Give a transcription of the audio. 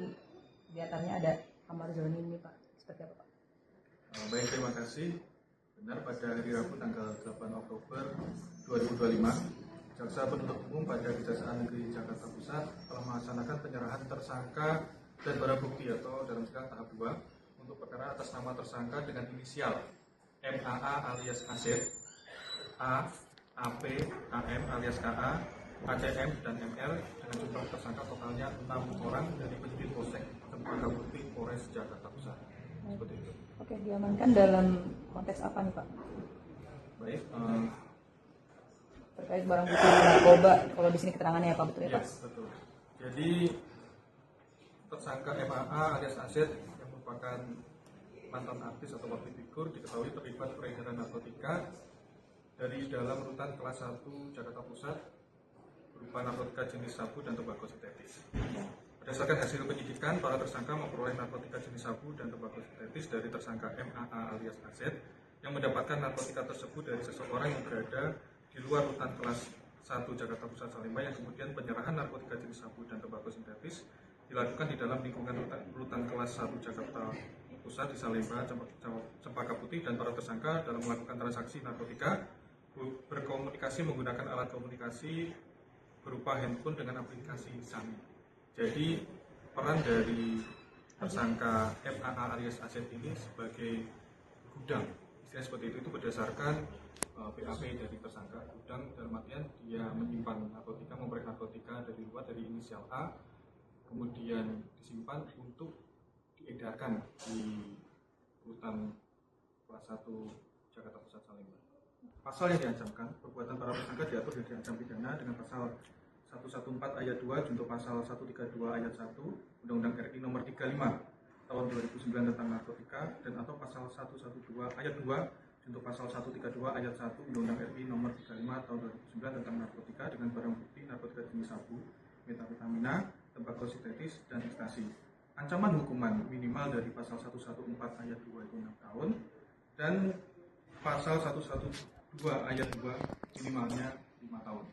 Putih. Kelihatannya ada kamar zoni ini Pak. Seperti apa Pak? Baik, terima kasih. Benar, pada hari Rabu tanggal 8 Oktober 2025, Jaksa Penuntut Umum pada Kejaksaan Negeri Jakarta Pusat telah melaksanakan penyerahan tersangka dan barang bukti atau dalam istilah tahap 2 untuk perkara atas nama tersangka dengan inisial MAA alias Asep, A, AP, AM alias KA, ACM, dan ML dengan jumlah tersangka totalnya 6 orang dari penyidik Polsek Cempaka Putih Polres Jakarta Pusat. Seperti itu. Oke, diamankan dalam konteks apa nih Pak? Baik, Terkait barang bukti narkoba, kalau di sini keterangannya apa betul ya Pak? yes, betul. Jadi tersangka MAA alias Asep yang merupakan mantan artis atau public figure diketahui terlibat peredaran narkotika dari dalam rutan kelas 1 Jakarta Pusat berupa narkotika jenis sabu dan tembakau sintetis. Berdasarkan hasil penyidikan, para tersangka memperoleh narkotika jenis sabu dan tembakau sintetis dari tersangka MAA alias Asep yang mendapatkan narkotika tersebut dari seseorang yang berada di luar rutan kelas 1 Jakarta Pusat Salemba, yang kemudian penyerahan narkotika jenis sabu dan tembakau sintetis dilakukan di dalam lingkungan rutan kelas 1 Jakarta Pusat di Salemba, Cempaka Putih, dan para tersangka dalam melakukan transaksi narkotika berkomunikasi menggunakan alat komunikasi berupa handphone dengan aplikasi Sami. Jadi peran dari tersangka MAA alias Asep ini sebagai gudang, istilah seperti itu berdasarkan BAP dari tersangka. Gudang dalam artian dia menyimpan narkotika, memperoleh narkotika dari luar, dari inisial A, kemudian disimpan untuk diedarkan di rutan kelas 1 Jakarta Pusat Salemba. Pasal yang diancamkan, perbuatan para tersangka diatur dan diancam pidana dengan pasal 114 ayat 2 junto pasal 132 ayat 1 Undang-Undang RI nomor 35 tahun 2009 tentang narkotika, dan atau pasal 112 ayat 2 junto pasal 132 ayat 1 Undang-Undang RI nomor 35 tahun 2009 tentang narkotika dengan barang bukti narkotika jenis sabu, metamfetamina, tembakau sintetis, dan ekstasi. Ancaman hukuman minimal dari pasal 114 ayat 2 itu 6 tahun dan pasal 112 ayat 2 minimalnya 5 tahun.